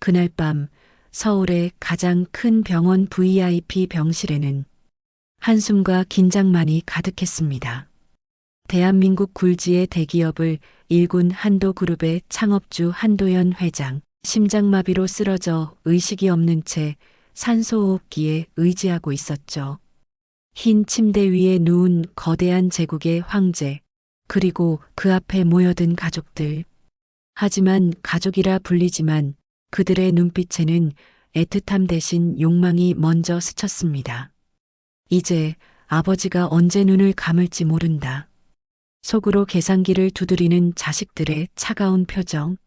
그날 밤 서울의 가장 큰 병원 VIP 병실에는 한숨과 긴장만이 가득했습니다. 대한민국 굴지의 대기업을 일군 한도그룹의 창업주 한도연 회장, 심장마비로 쓰러져 의식이 없는 채 산소호흡기에 의지하고 있었죠. 흰 침대 위에 누운 거대한 제국의 황제, 그리고 그 앞에 모여든 가족들. 하지만 가족이라 불리지만 그들의 눈빛에는 애틋함 대신 욕망이 먼저 스쳤습니다. 이제 아버지가 언제 눈을 감을지 모른다. 속으로 계산기를 두드리는 자식들의 차가운 표정.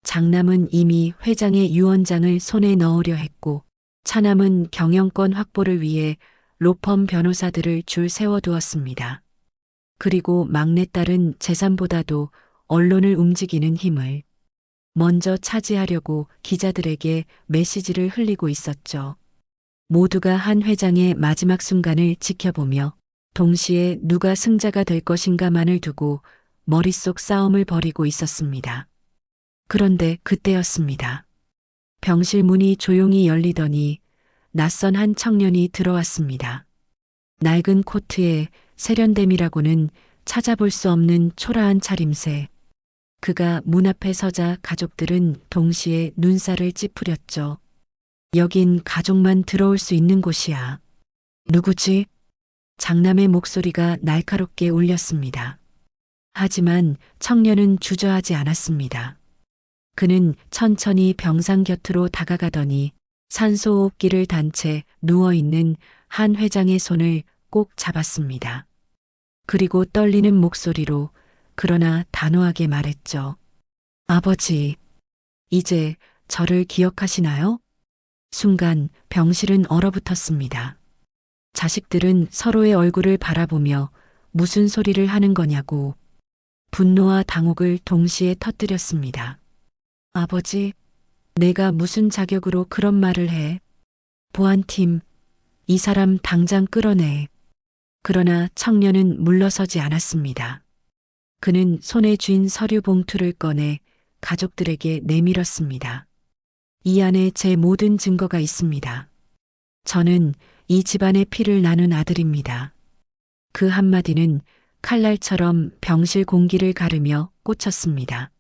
장남은 이미 회장의 유언장을 손에 넣으려 했고, 차남은 경영권 확보를 위해 로펌 변호사들을 줄 세워두었습니다. 그리고 막내딸은 재산보다도 언론을 움직이는 힘을 먼저 차지하려고 기자들에게 메시지를 흘리고 있었죠. 모두가 한 회장의 마지막 순간을 지켜보며 동시에 누가 승자가 될 것인가만을 두고 머릿속 싸움을 벌이고 있었습니다. 그런데 그때였습니다. 병실 문이 조용히 열리더니 낯선 한 청년이 들어왔습니다. 낡은 코트에 세련됨이라고는 찾아볼 수 없는 초라한 차림새. 그가 문 앞에 서자 가족들은 동시에 눈살을 찌푸렸죠. 여긴 가족만 들어올 수 있는 곳이야. 누구지? 장남의 목소리가 날카롭게 울렸습니다. 하지만 청년은 주저하지 않았습니다. 그는 천천히 병상 곁으로 다가가더니 산소호흡기를 단 채 누워있는 한 회장의 손을 꼭 잡았습니다. 그리고 떨리는 목소리로 그러나 단호하게 말했죠. 아버지, 이제 저를 기억하시나요? 순간 병실은 얼어붙었습니다. 자식들은 서로의 얼굴을 바라보며 무슨 소리를 하는 거냐고 분노와 당혹을 동시에 터뜨렸습니다. 아버지, 내가 무슨 자격으로 그런 말을 해? 보안팀, 이 사람 당장 끌어내. 그러나 청년은 물러서지 않았습니다. 그는 손에 쥔 서류 봉투를 꺼내 가족들에게 내밀었습니다. 이 안에 제 모든 증거가 있습니다. 저는 이 집안의 피를 나눈 아들입니다. 그 한마디는 칼날처럼 병실 공기를 가르며 꽂혔습니다.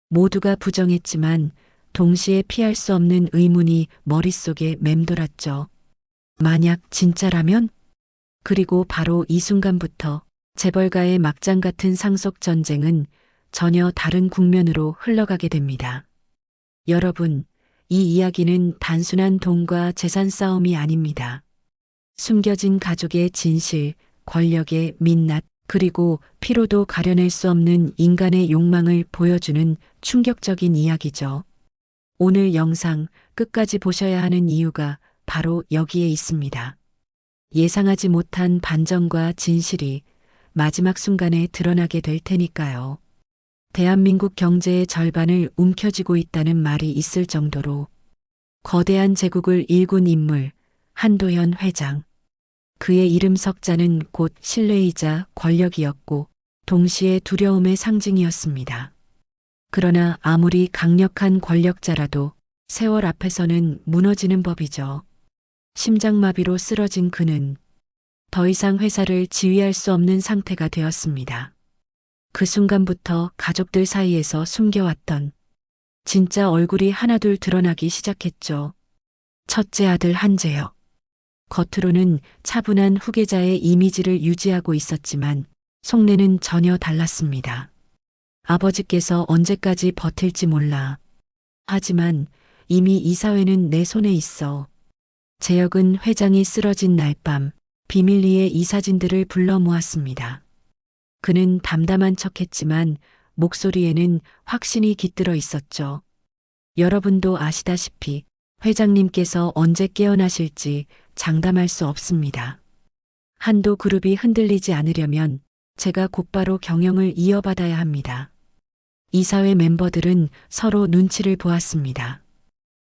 모두가 부정했지만 동시에 피할 수 없는 의문이 머릿속에 맴돌았죠. 만약 진짜라면? 그리고 바로 이 순간부터 재벌가의 막장 같은 상속 전쟁은 전혀 다른 국면으로 흘러가게 됩니다. 여러분, 이 이야기는 단순한 돈과 재산 싸움이 아닙니다. 숨겨진 가족의 진실, 권력의 민낯, 그리고 피로도 가려낼 수 없는 인간의 욕망을 보여주는 충격적인 이야기죠. 오늘 영상 끝까지 보셔야 하는 이유가 바로 여기에 있습니다. 예상하지 못한 반전과 진실이 마지막 순간에 드러나게 될 테니까요. 대한민국 경제의 절반을 움켜쥐고 있다는 말이 있을 정도로 거대한 제국을 일군 인물 한도연 회장. 그의 이름 석자는 곧 신뢰이자 권력이었고 동시에 두려움의 상징이었습니다. 그러나 아무리 강력한 권력자라도 세월 앞에서는 무너지는 법이죠. 심장마비로 쓰러진 그는 더 이상 회사를 지휘할 수 없는 상태가 되었습니다. 그 순간부터 가족들 사이에서 숨겨왔던 진짜 얼굴이 하나둘 드러나기 시작했죠. 첫째 아들 한재혁. 겉으로는 차분한 후계자의 이미지를 유지하고 있었지만 속내는 전혀 달랐습니다. 아버지께서 언제까지 버틸지 몰라. 하지만 이미 이 사회는 내 손에 있어. 재혁은 회장이 쓰러진 날 밤 비밀리에 이 사진들을 불러 모았습니다. 그는 담담한 척했지만 목소리에는 확신이 깃들어 있었죠. 여러분도 아시다시피 회장님께서 언제 깨어나실지 장담할 수 없습니다. 한도그룹이 흔들리지 않으려면 제가 곧바로 경영을 이어받아야 합니다. 이사회 멤버들은 서로 눈치를 보았습니다.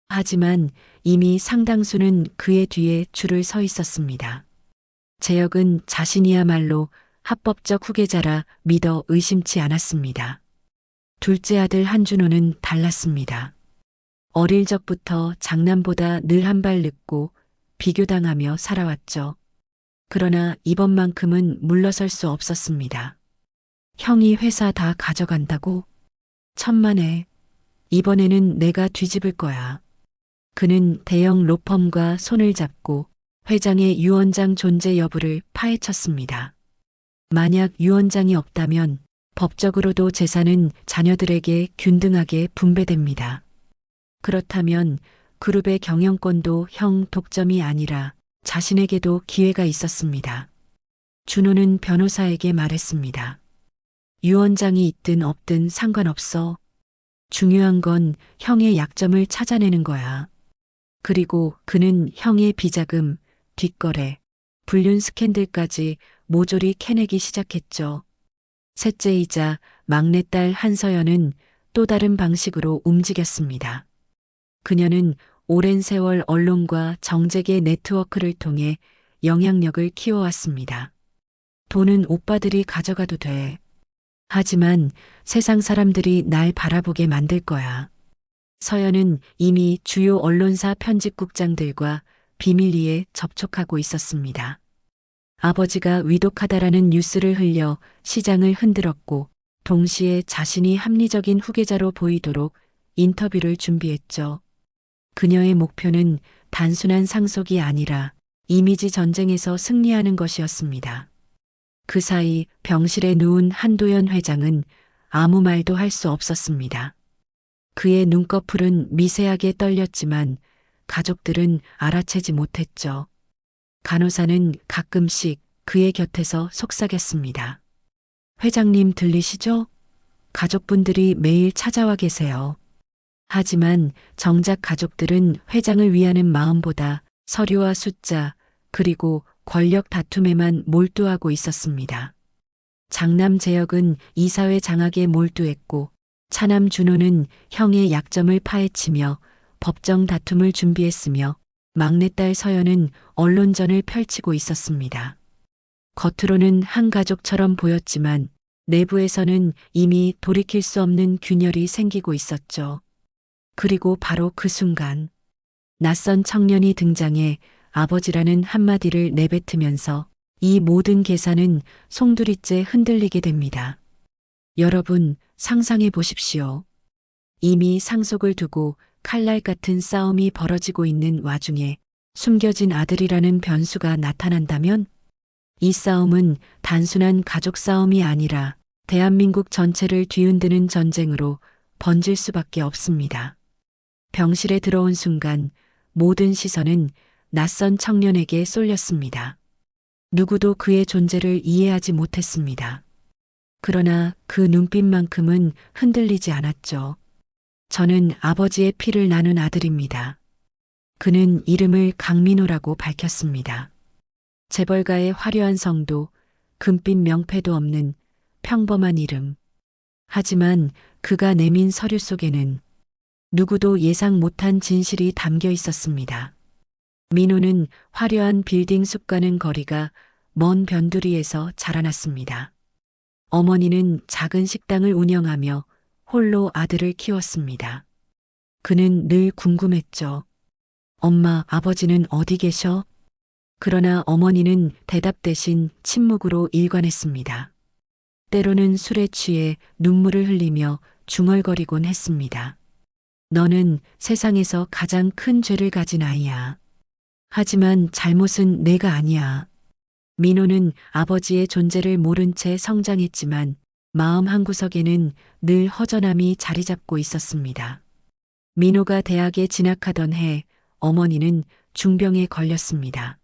하지만 이미 상당수는 그의 뒤에 줄을 서 있었습니다. 재혁은 자신이야말로 합법적 후계자라 믿어 의심치 않았습니다. 둘째 아들 한준호는 달랐습니다. 어릴 적부터 장남보다 늘 한 발 늦고 비교당하며 살아왔죠. 그러나 이번만큼은 물러설 수 없었습니다. 형이 회사 다 가져간다고? 천만에. 이번에는 내가 뒤집을 거야. 그는 대형 로펌과 손을 잡고 회장의 유언장 존재 여부를 파헤쳤습니다. 만약 유언장이 없다면 법적으로도 재산은 자녀들에게 균등하게 분배됩니다. 그렇다면 그룹의 경영권도 형 독점이 아니라 자신에게도 기회가 있었습니다. 준호는 변호사에게 말했습니다. 유언장이 있든 없든 상관없어. 중요한 건 형의 약점을 찾아내는 거야. 그리고 그는 형의 비자금, 뒷거래, 불륜 스캔들까지 모조리 캐내기 시작했죠. 셋째이자 막내딸 한서연은 또 다른 방식으로 움직였습니다. 그녀는 오랜 세월 언론과 정재계 네트워크를 통해 영향력을 키워왔습니다. 돈은 오빠들이 가져가도 돼. 하지만 세상 사람들이 날 바라보게 만들 거야. 서연은 이미 주요 언론사 편집국장들과 비밀리에 접촉하고 있었습니다. 아버지가 위독하다라는 뉴스를 흘려 시장을 흔들었고 동시에 자신이 합리적인 후계자로 보이도록 인터뷰를 준비했죠. 그녀의 목표는 단순한 상속이 아니라 이미지 전쟁에서 승리하는 것이었습니다. 그 사이 병실에 누운 한도연 회장은 아무 말도 할 수 없었습니다. 그의 눈꺼풀은 미세하게 떨렸지만 가족들은 알아채지 못했죠. 간호사는 가끔씩 그의 곁에서 속삭였습니다. 회장님 들리시죠? 가족분들이 매일 찾아와 계세요. 하지만 정작 가족들은 회장을 위하는 마음보다 서류와 숫자 그리고 권력 다툼에만 몰두하고 있었습니다. 장남 재혁은 이사회 장악에 몰두했고 차남 준호는 형의 약점을 파헤치며 법정 다툼을 준비했으며 막내딸 서연은 언론전을 펼치고 있었습니다. 겉으로는 한 가족처럼 보였지만 내부에서는 이미 돌이킬 수 없는 균열이 생기고 있었죠. 그리고 바로 그 순간 낯선 청년이 등장해 아버지라는 한마디를 내뱉으면서 이 모든 계산은 송두리째 흔들리게 됩니다. 여러분 상상해 보십시오. 이미 상속을 두고 칼날 같은 싸움이 벌어지고 있는 와중에 숨겨진 아들이라는 변수가 나타난다면 이 싸움은 단순한 가족 싸움이 아니라 대한민국 전체를 뒤흔드는 전쟁으로 번질 수밖에 없습니다. 병실에 들어온 순간 모든 시선은 낯선 청년에게 쏠렸습니다. 누구도 그의 존재를 이해하지 못했습니다. 그러나 그 눈빛만큼은 흔들리지 않았죠. 저는 아버지의 피를 나눈 아들입니다. 그는 이름을 강민호라고 밝혔습니다. 재벌가의 화려한 성도, 금빛 명패도 없는 평범한 이름. 하지만 그가 내민 서류 속에는 누구도 예상 못한 진실이 담겨 있었습니다. 민호는 화려한 빌딩 숲과는 거리가 먼 변두리에서 자라났습니다. 어머니는 작은 식당을 운영하며 홀로 아들을 키웠습니다. 그는 늘 궁금했죠. 엄마, 아버지는 어디 계셔? 그러나 어머니는 대답 대신 침묵으로 일관했습니다. 때로는 술에 취해 눈물을 흘리며 중얼거리곤 했습니다. 너는 세상에서 가장 큰 죄를 가진 아이야. 하지만 잘못은 내가 아니야. 민호는 아버지의 존재를 모른 채 성장했지만 마음 한구석에는 늘 허전함이 자리 잡고 있었습니다. 민호가 대학에 진학하던 해 어머니는 중병에 걸렸습니다.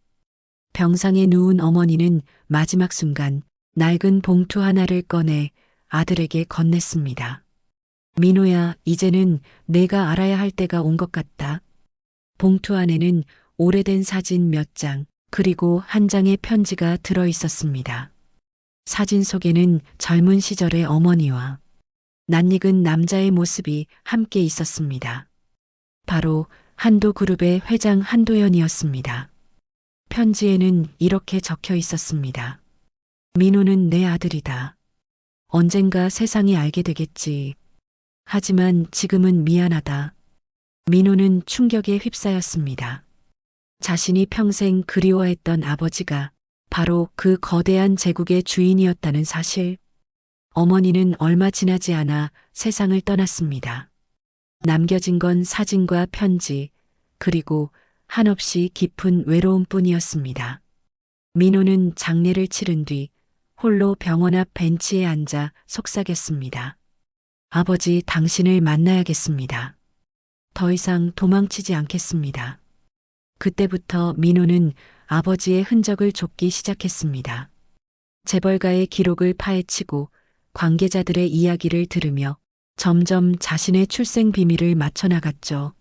병상에 누운 어머니는 마지막 순간 낡은 봉투 하나를 꺼내 아들에게 건넸습니다. 민호야, 이제는 내가 알아야 할 때가 온 것 같다. 봉투 안에는 오래된 사진 몇 장, 그리고 한 장의 편지가 들어 있었습니다. 사진 속에는 젊은 시절의 어머니와 낯익은 남자의 모습이 함께 있었습니다. 바로 한도그룹의 회장 한도연이었습니다. 편지에는 이렇게 적혀 있었습니다. 민호는 내 아들이다. 언젠가 세상이 알게 되겠지. 하지만 지금은 미안하다. 민호는 충격에 휩싸였습니다. 자신이 평생 그리워했던 아버지가 바로 그 거대한 제국의 주인이었다는 사실. 어머니는 얼마 지나지 않아 세상을 떠났습니다. 남겨진 건 사진과 편지, 그리고 한없이 깊은 외로움뿐이었습니다. 민호는 장례를 치른 뒤 홀로 병원 앞 벤치에 앉아 속삭였습니다. 아버지, 당신을 만나야겠습니다. 더 이상 도망치지 않겠습니다. 그때부터 민호는 아버지의 흔적을 쫓기 시작했습니다. 재벌가의 기록을 파헤치고 관계자들의 이야기를 들으며 점점 자신의 출생 비밀을 맞춰나갔죠.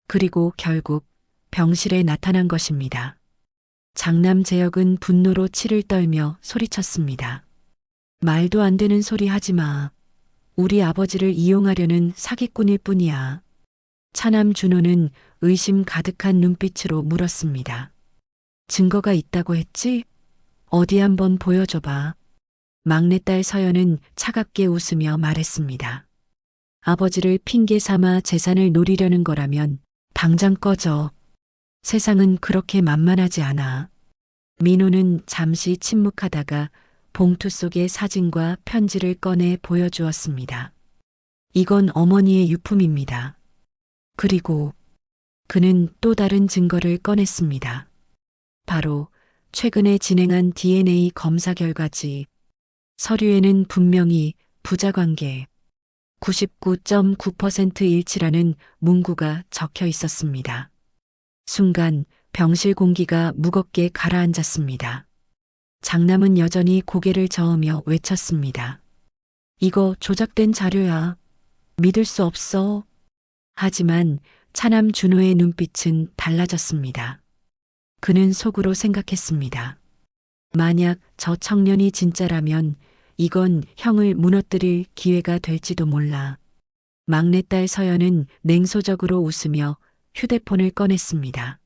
그리고 결국 병실에 나타난 것입니다. 장남 재혁은 분노로 치를 떨며 소리쳤습니다. 말도 안 되는 소리 하지 마. 우리 아버지를 이용하려는 사기꾼일 뿐이야. 차남 준호는 의심 가득한 눈빛으로 물었습니다. 증거가 있다고 했지? 어디 한번 보여줘봐. 막내딸 서연은 차갑게 웃으며 말했습니다. 아버지를 핑계 삼아 재산을 노리려는 거라면 당장 꺼져. 세상은 그렇게 만만하지 않아. 민호는 잠시 침묵하다가 봉투 속의 사진과 편지를 꺼내 보여주었습니다. 이건 어머니의 유품입니다. 그리고 그는 또 다른 증거를 꺼냈습니다. 바로 최근에 진행한 DNA 검사 결과지. 서류에는 분명히 부자관계 99.9% 일치라는 문구가 적혀 있었습니다. 순간 병실 공기가 무겁게 가라앉았습니다. 장남은 여전히 고개를 저으며 외쳤습니다. 이거 조작된 자료야. 믿을 수 없어. 하지만 차남 준호의 눈빛은 달라졌습니다. 그는 속으로 생각했습니다. 만약 저 청년이 진짜라면 이건 형을 무너뜨릴 기회가 될지도 몰라. 막내딸 서연은 냉소적으로 웃으며 휴대폰을 꺼냈습니다.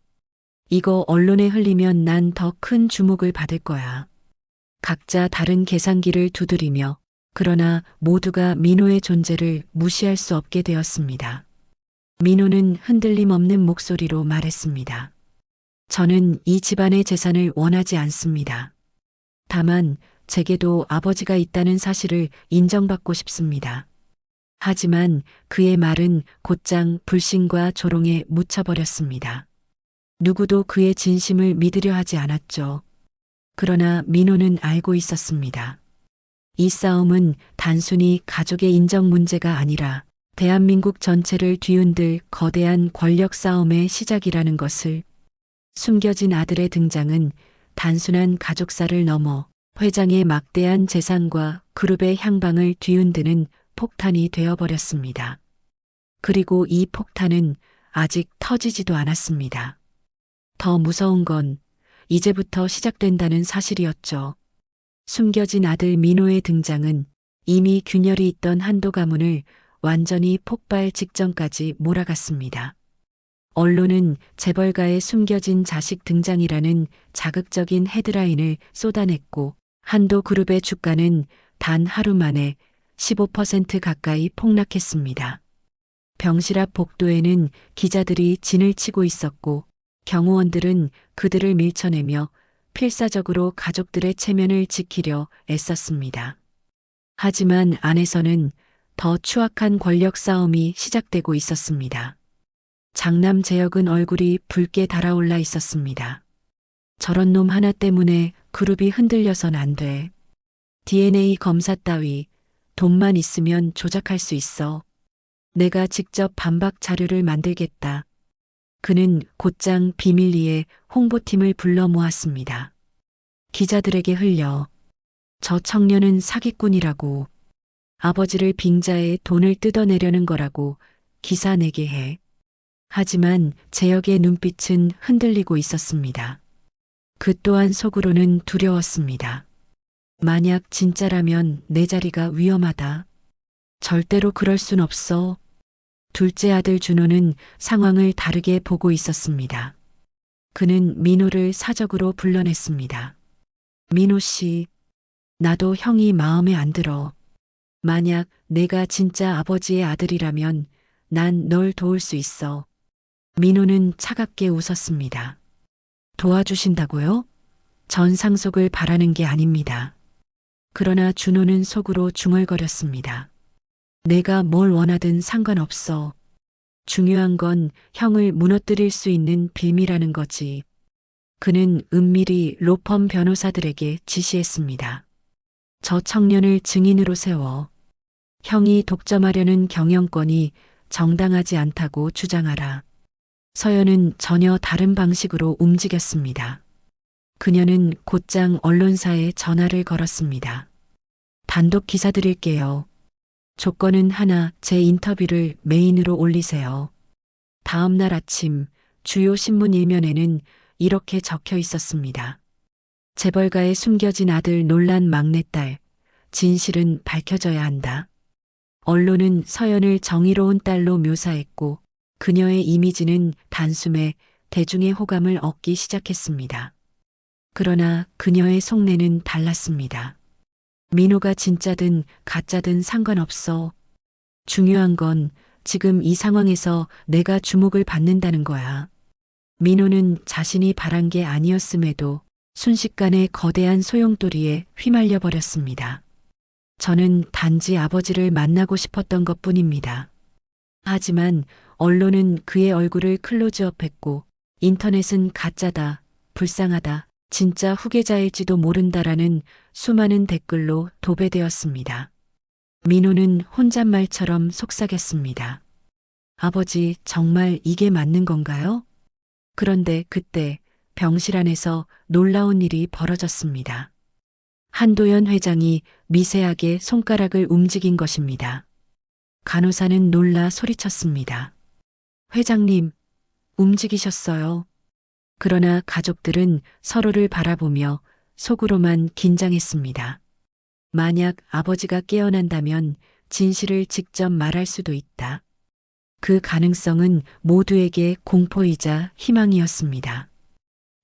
이거 언론에 흘리면 난 더 큰 주목을 받을 거야. 각자 다른 계산기를 두드리며 그러나 모두가 민호의 존재를 무시할 수 없게 되었습니다. 민호는 흔들림 없는 목소리로 말했습니다. 저는 이 집안의 재산을 원하지 않습니다. 다만 제게도 아버지가 있다는 사실을 인정받고 싶습니다. 하지만 그의 말은 곧장 불신과 조롱에 묻혀버렸습니다. 누구도 그의 진심을 믿으려 하지 않았죠. 그러나 민호는 알고 있었습니다. 이 싸움은 단순히 가족의 인정 문제가 아니라 대한민국 전체를 뒤흔들 거대한 권력 싸움의 시작이라는 것을. 숨겨진 아들의 등장은 단순한 가족사를 넘어 회장의 막대한 재산과 그룹의 향방을 뒤흔드는 폭탄이 되어버렸습니다. 그리고 이 폭탄은 아직 터지지도 않았습니다. 더 무서운 건 이제부터 시작된다는 사실이었죠. 숨겨진 아들 민호의 등장은 이미 균열이 있던 한도 가문을 완전히 폭발 직전까지 몰아갔습니다. 언론은 재벌가의 숨겨진 자식 등장이라는 자극적인 헤드라인을 쏟아냈고 한도 그룹의 주가는 단 하루 만에 15% 가까이 폭락했습니다. 병실 앞 복도에는 기자들이 진을 치고 있었고 경호원들은 그들을 밀쳐내며 필사적으로 가족들의 체면을 지키려 애썼습니다. 하지만 안에서는 더 추악한 권력 싸움이 시작되고 있었습니다. 장남 재혁은 얼굴이 붉게 달아올라 있었습니다. 저런 놈 하나 때문에 그룹이 흔들려선 안 돼. DNA 검사 따위 돈만 있으면 조작할 수 있어. 내가 직접 반박 자료를 만들겠다. 그는 곧장 비밀리에 홍보팀을 불러 모았습니다. 기자들에게 흘려 저 청년은 사기꾼이라고, 아버지를 빙자해 돈을 뜯어내려는 거라고 기사 내게 해. 하지만 재혁의 눈빛은 흔들리고 있었습니다. 그 또한 속으로는 두려웠습니다. 만약 진짜라면 내 자리가 위험하다. 절대로 그럴 순 없어. 둘째 아들 준호는 상황을 다르게 보고 있었습니다. 그는 민호를 사적으로 불러냈습니다. 민호 씨, 나도 형이 마음에 안 들어. 만약 내가 진짜 아버지의 아들이라면 난 널 도울 수 있어. 민호는 차갑게 웃었습니다. 도와주신다고요? 전 상속을 바라는 게 아닙니다. 그러나 준호는 속으로 중얼거렸습니다. 내가 뭘 원하든 상관없어. 중요한 건 형을 무너뜨릴 수 있는 빌미라는 거지. 그는 은밀히 로펌 변호사들에게 지시했습니다. 저 청년을 증인으로 세워 형이 독점하려는 경영권이 정당하지 않다고 주장하라. 서연은 전혀 다른 방식으로 움직였습니다. 그녀는 곧장 언론사에 전화를 걸었습니다. 단독 기사 드릴게요. 조건은 하나, 제 인터뷰를 메인으로 올리세요. 다음 날 아침 주요 신문 일면에는 이렇게 적혀 있었습니다. 재벌가에 숨겨진 아들 논란 막내딸, 진실은 밝혀져야 한다. 언론은 서연을 정의로운 딸로 묘사했고 그녀의 이미지는 단숨에 대중의 호감을 얻기 시작했습니다. 그러나 그녀의 속내는 달랐습니다. 민호가 진짜든 가짜든 상관없어. 중요한 건 지금 이 상황에서 내가 주목을 받는다는 거야. 민호는 자신이 바란 게 아니었음에도 순식간에 거대한 소용돌이에 휘말려 버렸습니다. 저는 단지 아버지를 만나고 싶었던 것뿐입니다. 하지만 언론은 그의 얼굴을 클로즈업했고 인터넷은 가짜다, 불쌍하다, 진짜 후계자일지도 모른다라는 수많은 댓글로 도배되었습니다. 민호는 혼잣말처럼 속삭였습니다. 아버지, 정말 이게 맞는 건가요? 그런데 그때 병실 안에서 놀라운 일이 벌어졌습니다. 한도연 회장이 미세하게 손가락을 움직인 것입니다. 간호사는 놀라 소리쳤습니다. 회장님, 움직이셨어요. 그러나 가족들은 서로를 바라보며 속으로만 긴장했습니다. 만약 아버지가 깨어난다면 진실을 직접 말할 수도 있다. 그 가능성은 모두에게 공포이자 희망이었습니다.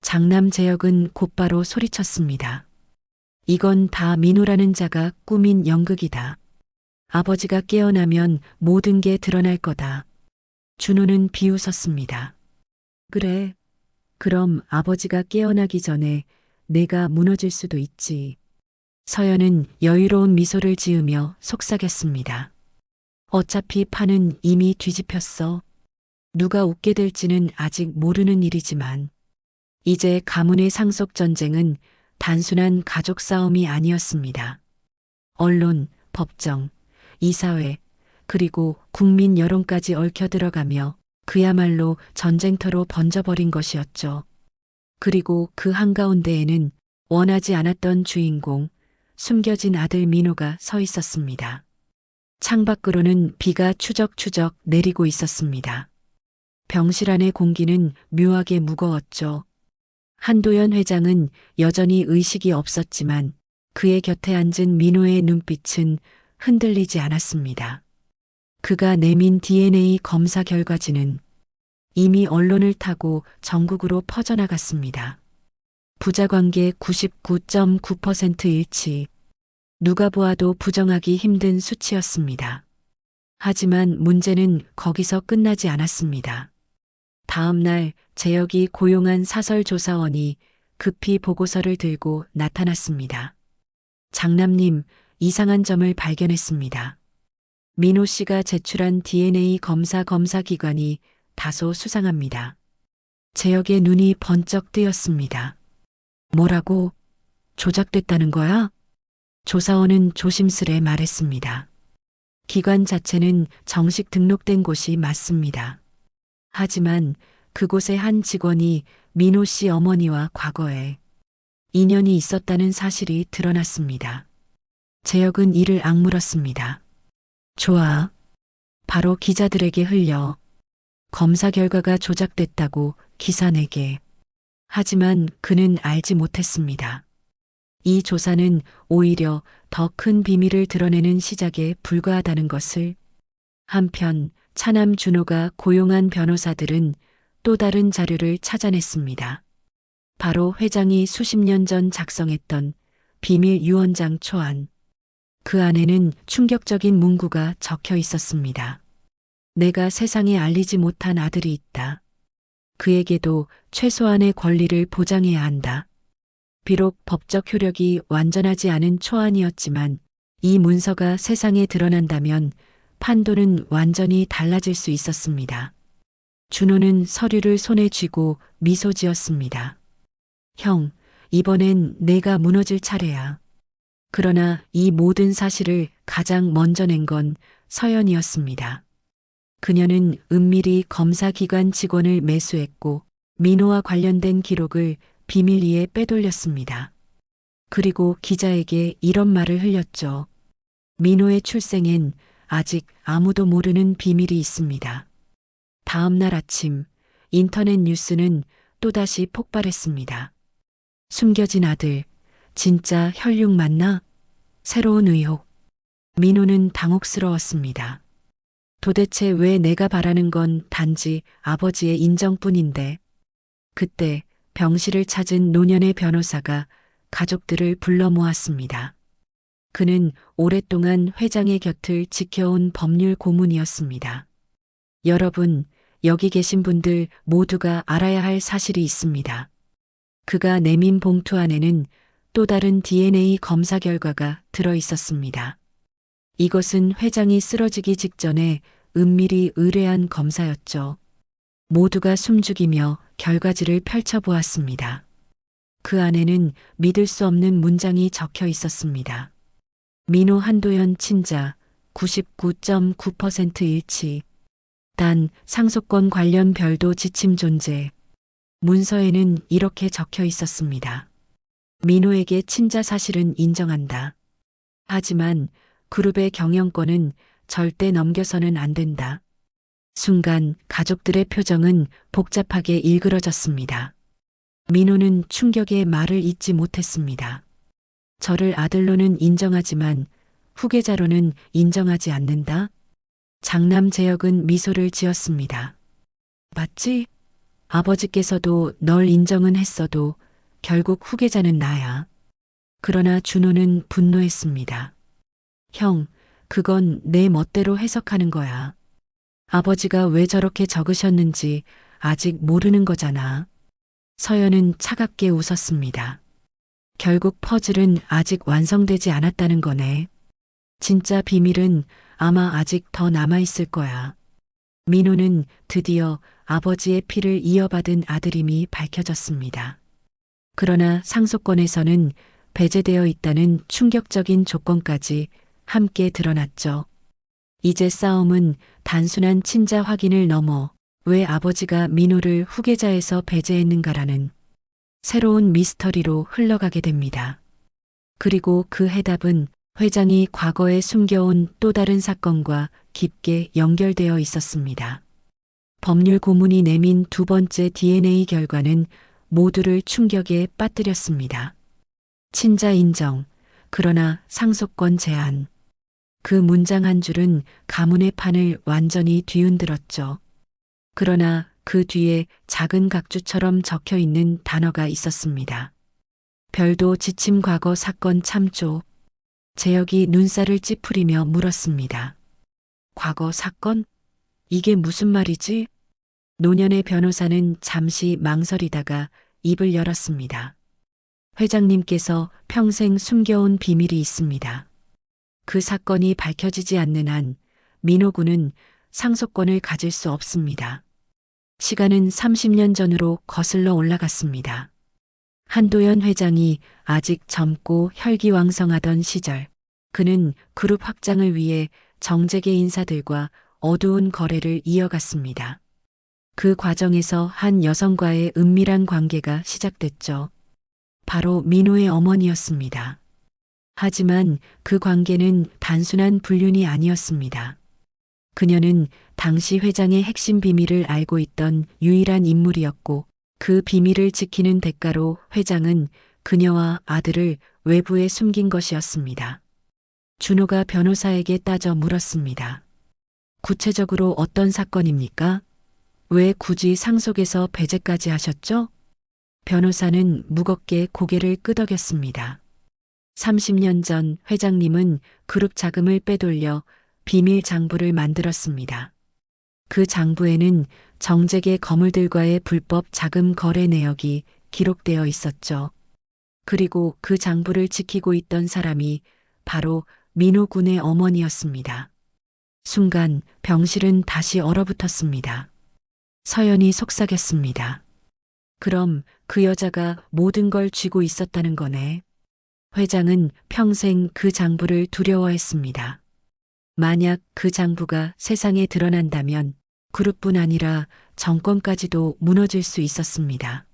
장남 재혁은 곧바로 소리쳤습니다. 이건 다 민호라는 자가 꾸민 연극이다. 아버지가 깨어나면 모든 게 드러날 거다. 준호는 비웃었습니다. 그래. 그럼 아버지가 깨어나기 전에 내가 무너질 수도 있지. 서연은 여유로운 미소를 지으며 속삭였습니다. 어차피 판은 이미 뒤집혔어. 누가 웃게 될지는 아직 모르는 일이지만 이제 가문의 상속 전쟁은 단순한 가족 싸움이 아니었습니다. 언론, 법정, 이사회, 그리고 국민 여론까지 얽혀 들어가며 그야말로 전쟁터로 번져버린 것이었죠. 그리고 그 한가운데에는 원하지 않았던 주인공, 숨겨진 아들 민호가 서 있었습니다. 창밖으로는 비가 추적추적 내리고 있었습니다. 병실 안의 공기는 묘하게 무거웠죠. 한도연 회장은 여전히 의식이 없었지만 그의 곁에 앉은 민호의 눈빛은 흔들리지 않았습니다. 그가 내민 DNA 검사 결과지는 이미 언론을 타고 전국으로 퍼져나갔습니다. 부자관계 99.9% 일치. 누가 보아도 부정하기 힘든 수치였습니다. 하지만 문제는 거기서 끝나지 않았습니다. 다음 날 재혁이 고용한 사설조사원이 급히 보고서를 들고 나타났습니다. 장남님, 이상한 점을 발견했습니다. 민호 씨가 제출한 DNA 검사 기관이 다소 수상합니다. 재혁의 눈이 번쩍 뜨였습니다. 뭐라고? 조작됐다는 거야? 조사원은 조심스레 말했습니다. 기관 자체는 정식 등록된 곳이 맞습니다. 하지만 그곳의 한 직원이 민호 씨 어머니와 과거에 인연이 있었다는 사실이 드러났습니다. 재혁은 이를 악물었습니다. 좋아. 바로 기자들에게 흘려. 검사 결과가 조작됐다고 기사 내게. 하지만 그는 알지 못했습니다. 이 조사는 오히려 더 큰 비밀을 드러내는 시작에 불과하다는 것을. 한편 차남 준호가 고용한 변호사들은 또 다른 자료를 찾아냈습니다. 바로 회장이 수십 년 전 작성했던 비밀 유언장 초안. 그 안에는 충격적인 문구가 적혀 있었습니다. 내가 세상에 알리지 못한 아들이 있다. 그에게도 최소한의 권리를 보장해야 한다. 비록 법적 효력이 완전하지 않은 초안이었지만 이 문서가 세상에 드러난다면 판도는 완전히 달라질 수 있었습니다. 준호는 서류를 손에 쥐고 미소 지었습니다. 형, 이번엔 내가 무너질 차례야. 그러나 이 모든 사실을 가장 먼저 낸 건 서연이었습니다. 그녀는 은밀히 검사기관 직원을 매수했고 민호와 관련된 기록을 비밀리에 빼돌렸습니다. 그리고 기자에게 이런 말을 흘렸죠. 민호의 출생엔 아직 아무도 모르는 비밀이 있습니다. 다음 날 아침 인터넷 뉴스는 또다시 폭발했습니다. 숨겨진 아들, 진짜 혈육 맞나? 새로운 의혹. 민호는 당혹스러웠습니다. 도대체 왜 내가 바라는 건 단지 아버지의 인정뿐인데. 그때 병실을 찾은 노년의 변호사가 가족들을 불러 모았습니다. 그는 오랫동안 회장의 곁을 지켜온 법률 고문이었습니다. 여러분, 여기 계신 분들 모두가 알아야 할 사실이 있습니다. 그가 내민 봉투 안에는 또 다른 DNA 검사 결과가 들어 있었습니다. 이것은 회장이 쓰러지기 직전에 은밀히 의뢰한 검사였죠. 모두가 숨죽이며 결과지를 펼쳐보았습니다. 그 안에는 믿을 수 없는 문장이 적혀 있었습니다. 민호 한도현 친자 99.9% 일치. 단 상속권 관련 별도 지침 존재. 문서에는 이렇게 적혀 있었습니다. 민호에게 친자 사실은 인정한다. 하지만 그룹의 경영권은 절대 넘겨서는 안 된다. 순간 가족들의 표정은 복잡하게 일그러졌습니다. 민호는 충격의 말을 잇지 못했습니다. 저를 아들로는 인정하지만 후계자로는 인정하지 않는다. 장남 재혁은 미소를 지었습니다. 맞지? 아버지께서도 널 인정은 했어도 결국 후계자는 나야. 그러나 준호는 분노했습니다. 형, 그건 내 멋대로 해석하는 거야. 아버지가 왜 저렇게 적으셨는지 아직 모르는 거잖아. 서연은 차갑게 웃었습니다. 결국 퍼즐은 아직 완성되지 않았다는 거네. 진짜 비밀은 아마 아직 더 남아있을 거야. 민호는 드디어 아버지의 피를 이어받은 아들임이 밝혀졌습니다. 그러나 상속권에서는 배제되어 있다는 충격적인 조건까지 함께 드러났죠. 이제 싸움은 단순한 친자 확인을 넘어 왜 아버지가 민호를 후계자에서 배제했는가라는 새로운 미스터리로 흘러가게 됩니다. 그리고 그 해답은 회장이 과거에 숨겨온 또 다른 사건과 깊게 연결되어 있었습니다. 법률 고문이 내민 두 번째 DNA 결과는 모두를 충격에 빠뜨렸습니다. 친자 인정, 그러나 상속권 제한. 그 문장 한 줄은 가문의 판을 완전히 뒤흔들었죠. 그러나 그 뒤에 작은 각주처럼 적혀 있는 단어가 있었습니다. 별도 지침 과거 사건 참조. 재혁이 눈살을 찌푸리며 물었습니다. 과거 사건? 이게 무슨 말이지? 노년의 변호사는 잠시 망설이다가 입을 열었습니다. 회장님께서 평생 숨겨온 비밀이 있습니다. 그 사건이 밝혀지지 않는 한 민호군은 상속권을 가질 수 없습니다. 시간은 30년 전으로 거슬러 올라갔습니다. 한도현 회장이 아직 젊고 혈기왕성하던 시절, 그는 그룹 확장을 위해 정재계 인사들과 어두운 거래를 이어갔습니다. 그 과정에서 한 여성과의 은밀한 관계가 시작됐죠. 바로 민호의 어머니였습니다. 하지만 그 관계는 단순한 불륜이 아니었습니다. 그녀는 당시 회장의 핵심 비밀을 알고 있던 유일한 인물이었고 그 비밀을 지키는 대가로 회장은 그녀와 아들을 외부에 숨긴 것이었습니다. 준호가 변호사에게 따져 물었습니다. 구체적으로 어떤 사건입니까? 왜 굳이 상속에서 배제까지 하셨죠? 변호사는 무겁게 고개를 끄덕였습니다. 30년 전 회장님은 그룹 자금을 빼돌려 비밀 장부를 만들었습니다. 그 장부에는 정재계 거물들과의 불법 자금 거래 내역이 기록되어 있었죠. 그리고 그 장부를 지키고 있던 사람이 바로 민호 군의 어머니였습니다. 순간 병실은 다시 얼어붙었습니다. 서연이 속삭였습니다. 그럼 그 여자가 모든 걸 쥐고 있었다는 거네. 회장은 평생 그 장부를 두려워했습니다. 만약 그 장부가 세상에 드러난다면 그룹뿐 아니라 정권까지도 무너질 수 있었습니다.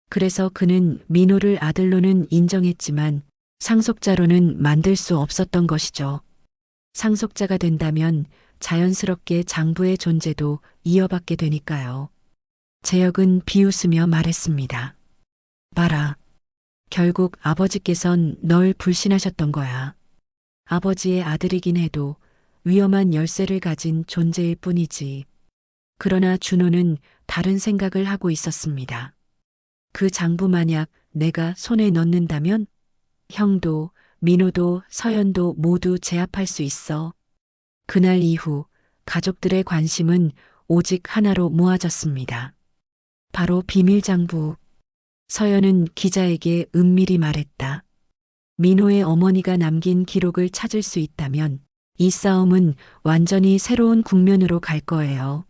그래서 그는 민호를 아들로는 인정했지만 상속자로는 만들 수 없었던 것이죠. 상속자가 된다면 자연스럽게 장부의 존재도 이어받게 되니까요. 재혁은 비웃으며 말했습니다. 봐라. 결국 아버지께선 널 불신하셨던 거야. 아버지의 아들이긴 해도 위험한 열쇠를 가진 존재일 뿐이지. 그러나 준호는 다른 생각을 하고 있었습니다. 그 장부 만약 내가 손에 넣는다면 형도 민호도 서연도 모두 제압할 수 있어. 그날 이후 가족들의 관심은 오직 하나로 모아졌습니다. 바로 비밀 장부. 서연은 기자에게 은밀히 말했다. 민호의 어머니가 남긴 기록을 찾을 수 있다면 이 싸움은 완전히 새로운 국면으로 갈 거예요.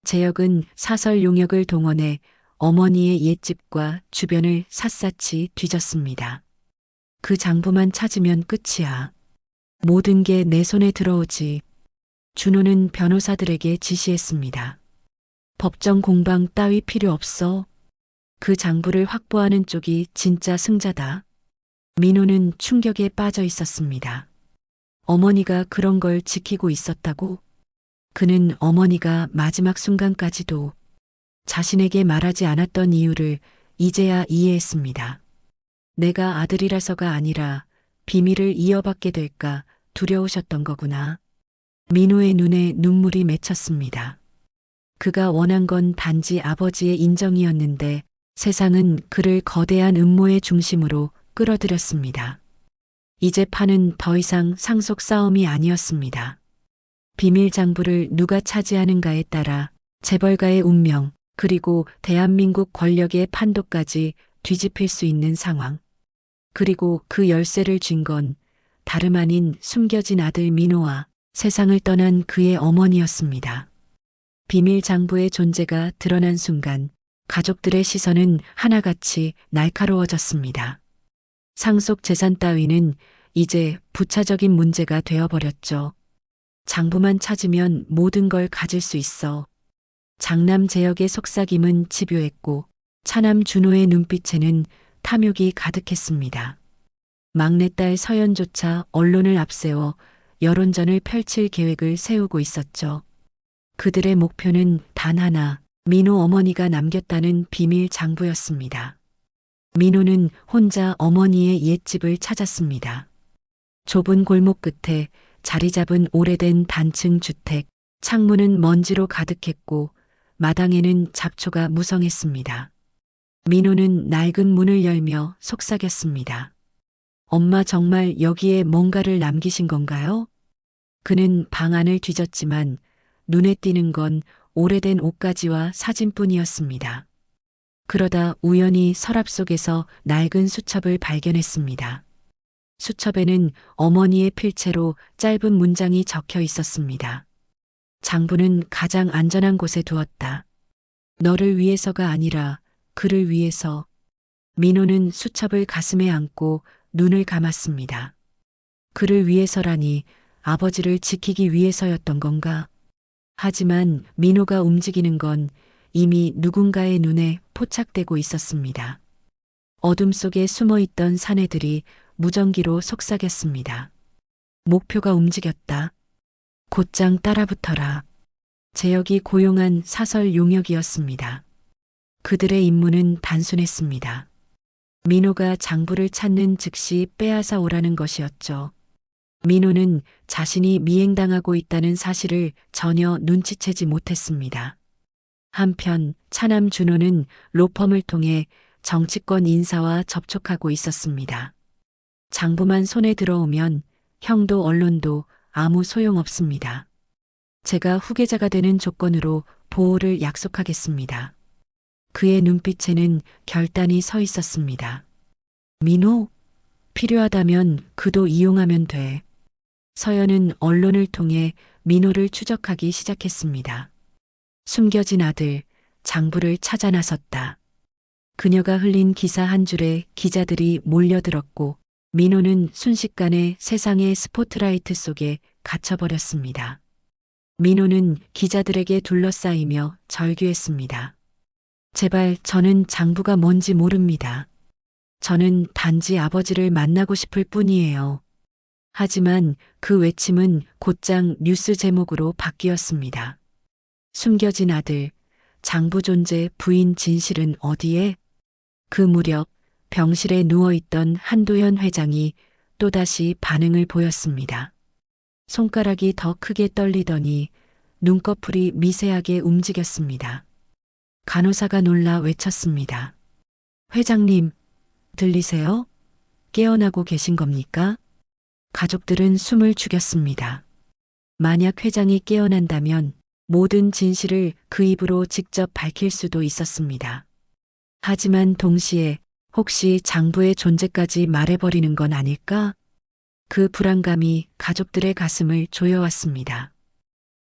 재혁은 사설 용역을 동원해 어머니의 옛집과 주변을 샅샅이 뒤졌습니다. 그 장부만 찾으면 끝이야. 모든 게 내 손에 들어오지. 준호는 변호사들에게 지시했습니다. 법정 공방 따위 필요 없어. 그 장부를 확보하는 쪽이 진짜 승자다. 민호는 충격에 빠져 있었습니다. 어머니가 그런 걸 지키고 있었다고? 그는 어머니가 마지막 순간까지도 자신에게 말하지 않았던 이유를 이제야 이해했습니다. 내가 아들이라서가 아니라 비밀을 이어받게 될까 두려우셨던 거구나. 민호의 눈에 눈물이 맺혔습니다. 그가 원한 건 단지 아버지의 인정이었는데 세상은 그를 거대한 음모의 중심으로 끌어들였습니다. 이제 판은 더 이상 상속 싸움이 아니었습니다. 비밀 장부를 누가 차지하는가에 따라 재벌가의 운명 그리고 대한민국 권력의 판도까지 뒤집힐 수 있는 상황. 그리고 그 열쇠를 쥔 건 다름 아닌 숨겨진 아들 민호와 세상을 떠난 그의 어머니였습니다. 비밀 장부의 존재가 드러난 순간 가족들의 시선은 하나같이 날카로워졌습니다. 상속 재산 따위는 이제 부차적인 문제가 되어버렸죠. 장부만 찾으면 모든 걸 가질 수 있어. 장남 재혁의 속삭임은 집요했고 차남 준호의 눈빛에는 탐욕이 가득했습니다. 막내딸 서연조차 언론을 앞세워 여론전을 펼칠 계획을 세우고 있었죠. 그들의 목표는 단 하나, 민호 어머니가 남겼다는 비밀 장부였습니다. 민호는 혼자 어머니의 옛집을 찾았습니다. 좁은 골목 끝에 자리 잡은 오래된 단층 주택, 창문은 먼지로 가득했고 마당에는 잡초가 무성했습니다. 민호는 낡은 문을 열며 속삭였습니다. 엄마 정말 여기에 뭔가를 남기신 건가요? 그는 방 안을 뒤졌지만 눈에 띄는 건 오래된 옷가지와 사진뿐이었습니다. 그러다 우연히 서랍 속에서 낡은 수첩을 발견했습니다. 수첩에는 어머니의 필체로 짧은 문장이 적혀 있었습니다. 장부는 가장 안전한 곳에 두었다. 너를 위해서가 아니라 그를 위해서. 민호는 수첩을 가슴에 안고 눈을 감았습니다. 그를 위해서라니 아버지를 지키기 위해서였던 건가? 하지만 민호가 움직이는 건 이미 누군가의 눈에 포착되고 있었습니다. 어둠 속에 숨어있던 사내들이 무전기로 속삭였습니다. 목표가 움직였다. 곧장 따라붙어라. 재혁이 고용한 사설 용역이었습니다. 그들의 임무는 단순했습니다. 민호가 장부를 찾는 즉시 빼앗아 오라는 것이었죠. 민호는 자신이 미행당하고 있다는 사실을 전혀 눈치채지 못했습니다. 한편 차남 준호는 로펌을 통해 정치권 인사와 접촉하고 있었습니다. 장부만 손에 들어오면 형도 언론도 아무 소용없습니다. 제가 후계자가 되는 조건으로 보호를 약속하겠습니다. 그의 눈빛에는 결단이 서 있었습니다. 민호, 필요하다면 그도 이용하면 돼. 서연은 언론을 통해 민호를 추적하기 시작했습니다. 숨겨진 아들, 장부를 찾아 나섰다. 그녀가 흘린 기사 한 줄에 기자들이 몰려들었고 민호는 순식간에 세상의 스포트라이트 속에 갇혀버렸습니다. 민호는 기자들에게 둘러싸이며 절규했습니다. 제발 저는 장부가 뭔지 모릅니다. 저는 단지 아버지를 만나고 싶을 뿐이에요. 하지만 그 외침은 곧장 뉴스 제목으로 바뀌었습니다. 숨겨진 아들, 장부 존재 부인 진실은 어디에? 그 무렵 병실에 누워있던 한도현 회장이 또다시 반응을 보였습니다. 손가락이 더 크게 떨리더니 눈꺼풀이 미세하게 움직였습니다. 간호사가 놀라 외쳤습니다. 회장님, 들리세요? 깨어나고 계신 겁니까? 가족들은 숨을 죽였습니다. 만약 회장이 깨어난다면 모든 진실을 그 입으로 직접 밝힐 수도 있었습니다. 하지만 동시에 혹시 장부의 존재까지 말해버리는 건 아닐까? 그 불안감이 가족들의 가슴을 조여왔습니다.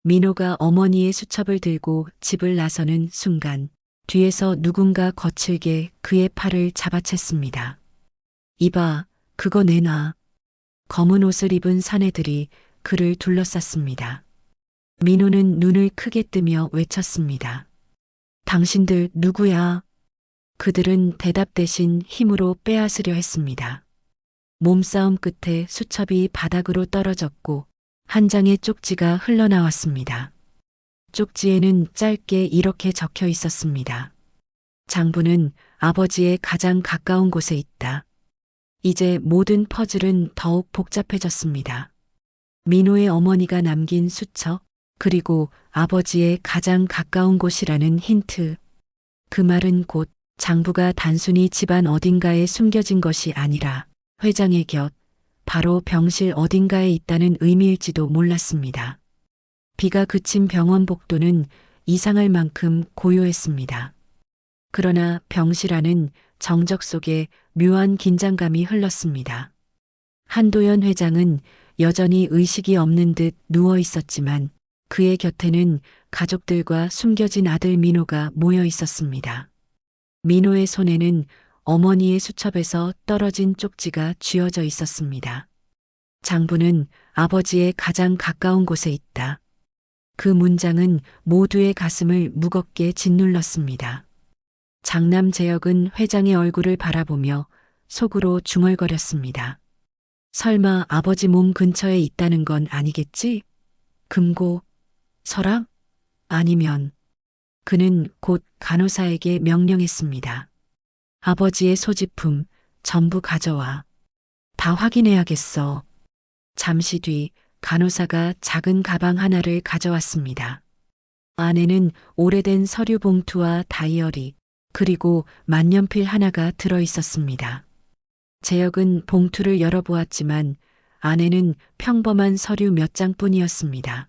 민호가 어머니의 수첩을 들고 집을 나서는 순간 뒤에서 누군가 거칠게 그의 팔을 잡아챘습니다. 이봐, 그거 내놔. 검은 옷을 입은 사내들이 그를 둘러쌌습니다. 민호는 눈을 크게 뜨며 외쳤습니다. 당신들 누구야? 그들은 대답 대신 힘으로 빼앗으려 했습니다. 몸싸움 끝에 수첩이 바닥으로 떨어졌고 한 장의 쪽지가 흘러나왔습니다. 쪽지에는 짧게 이렇게 적혀 있었습니다. 장부는 아버지의 가장 가까운 곳에 있다. 이제 모든 퍼즐은 더욱 복잡해졌습니다. 민호의 어머니가 남긴 수첩, 그리고 아버지의 가장 가까운 곳이라는 힌트. 그 말은 곧 장부가 단순히 집안 어딘가에 숨겨진 것이 아니라 회장의 곁, 바로 병실 어딘가에 있다는 의미일지도 몰랐습니다. 비가 그친 병원 복도는 이상할 만큼 고요했습니다. 그러나 병실 안은 정적 속에 묘한 긴장감이 흘렀습니다. 한도연 회장은 여전히 의식이 없는 듯 누워 있었지만 그의 곁에는 가족들과 숨겨진 아들 민호가 모여 있었습니다. 민호의 손에는 어머니의 수첩에서 떨어진 쪽지가 쥐어져 있었습니다. 장부는 아버지의 가장 가까운 곳에 있다. 그 문장은 모두의 가슴을 무겁게 짓눌렀습니다. 장남 재혁은 회장의 얼굴을 바라보며 속으로 중얼거렸습니다. 설마 아버지 몸 근처에 있다는 건 아니겠지? 금고, 서랍? 아니면 그는 곧 간호사에게 명령했습니다. 아버지의 소지품 전부 가져와. 다 확인해야겠어. 잠시 뒤 간호사가 작은 가방 하나를 가져왔습니다. 안에는 오래된 서류 봉투와 다이어리, 그리고 만년필 하나가 들어 있었습니다. 재혁은 봉투를 열어보았지만 안에는 평범한 서류 몇 장뿐이었습니다.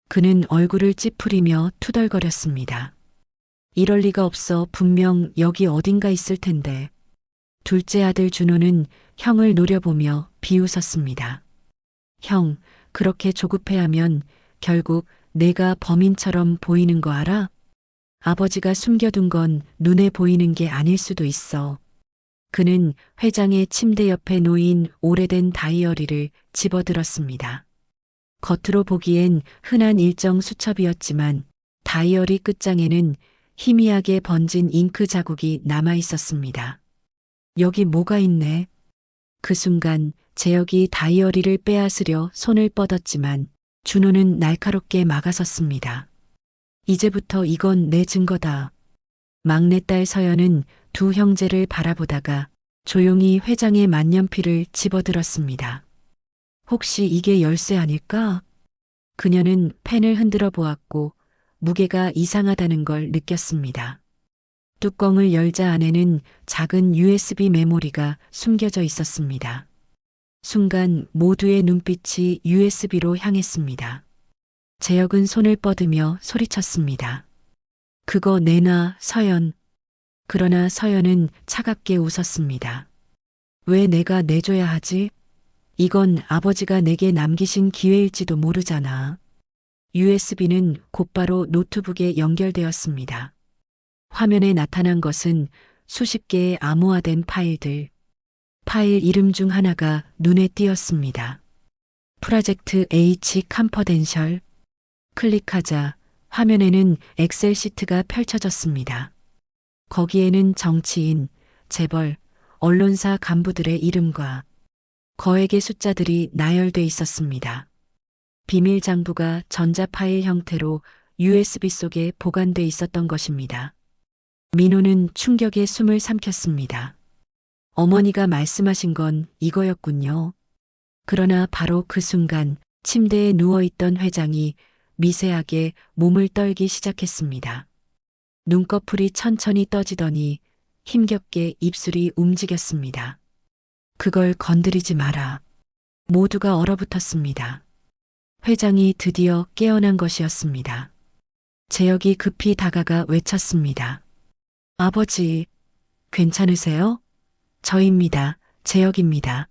그는 얼굴을 찌푸리며 투덜거렸습니다. 이럴 리가 없어. 분명 여기 어딘가 있을 텐데. 둘째 아들 준호는 형을 노려보며 비웃었습니다. 형, 그렇게 조급해하면 결국 내가 범인처럼 보이는 거 알아? 아버지가 숨겨둔 건 눈에 보이는 게 아닐 수도 있어. 그는 회장의 침대 옆에 놓인 오래된 다이어리를 집어들었습니다. 겉으로 보기엔 흔한 일정 수첩이었지만 다이어리 끝장에는 희미하게 번진 잉크 자국이 남아 있었습니다. 여기 뭐가 있네. 그 순간 재혁이 다이어리를 빼앗으려 손을 뻗었지만 준호는 날카롭게 막아섰습니다. 이제부터 이건 내 증거다. 막내딸 서연은 두 형제를 바라보다가 조용히 회장의 만년필을 집어들었습니다. 혹시 이게 열쇠 아닐까? 그녀는 펜을 흔들어 보았고 무게가 이상하다는 걸 느꼈습니다. 뚜껑을 열자 안에는 작은 USB 메모리가 숨겨져 있었습니다. 순간 모두의 눈빛이 USB로 향했습니다. 재혁은 손을 뻗으며 소리쳤습니다. 그거 내놔, 서연. 그러나 서연은 차갑게 웃었습니다. 왜 내가 내줘야 하지? 이건 아버지가 내게 남기신 기회일지도 모르잖아. USB는 곧바로 노트북에 연결되었습니다. 화면에 나타난 것은 수십 개의 암호화된 파일들. 파일 이름 중 하나가 눈에 띄었습니다. 프로젝트 H 컴퍼덴셜. 클릭하자 화면에는 엑셀 시트가 펼쳐졌습니다. 거기에는 정치인, 재벌, 언론사 간부들의 이름과 거액의 숫자들이 나열돼 있었습니다. 비밀 장부가 전자 파일 형태로 USB 속에 보관돼 있었던 것입니다. 민호는 충격에 숨을 삼켰습니다. 어머니가 말씀하신 건 이거였군요. 그러나 바로 그 순간 침대에 누워있던 회장이 미세하게 몸을 떨기 시작했습니다. 눈꺼풀이 천천히 떠지더니 힘겹게 입술이 움직였습니다. 그걸 건드리지 마라. 모두가 얼어붙었습니다. 회장이 드디어 깨어난 것이었습니다. 재혁이 급히 다가가 외쳤습니다. 아버지, 괜찮으세요? 저입니다. 재혁입니다.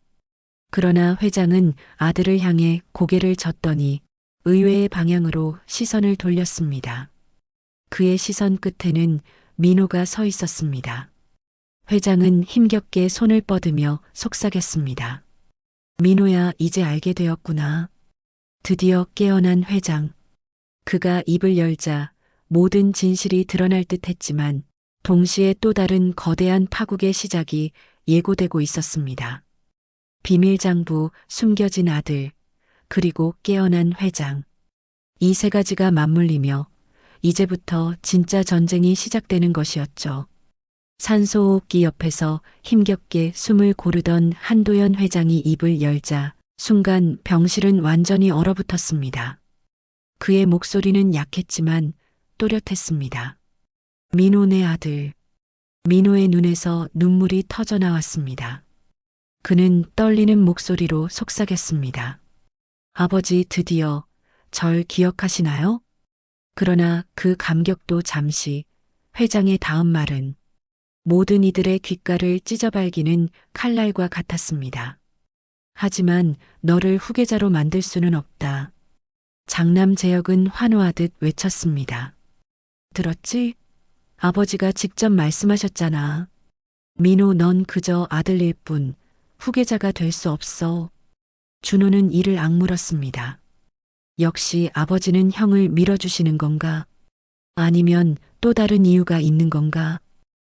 그러나 회장은 아들을 향해 고개를 젓더니 의외의 방향으로 시선을 돌렸습니다. 그의 시선 끝에는 민호가 서 있었습니다. 회장은 힘겹게 손을 뻗으며 속삭였습니다. 민호야, 이제 알게 되었구나. 드디어 깨어난 회장. 그가 입을 열자 모든 진실이 드러날 듯 했지만 동시에 또 다른 거대한 파국의 시작이 예고되고 있었습니다. 비밀 장부, 숨겨진 아들, 그리고 깨어난 회장. 이 세 가지가 맞물리며 이제부터 진짜 전쟁이 시작되는 것이었죠. 산소호흡기 옆에서 힘겹게 숨을 고르던 한도연 회장이 입을 열자 순간 병실은 완전히 얼어붙었습니다. 그의 목소리는 약했지만 또렷했습니다. 민호 내 아들. 민호의 눈에서 눈물이 터져 나왔습니다. 그는 떨리는 목소리로 속삭였습니다. 아버지 드디어 절 기억하시나요? 그러나 그 감격도 잠시, 회장의 다음 말은 모든 이들의 귓가를 찢어발기는 칼날과 같았습니다. 하지만 너를 후계자로 만들 수는 없다. 장남 재혁은 환호하듯 외쳤습니다. 들었지? 아버지가 직접 말씀하셨잖아. 민호, 넌 그저 아들일 뿐 후계자가 될 수 없어. 준호는 이를 악물었습니다. 역시 아버지는 형을 밀어주시는 건가? 아니면 또 다른 이유가 있는 건가?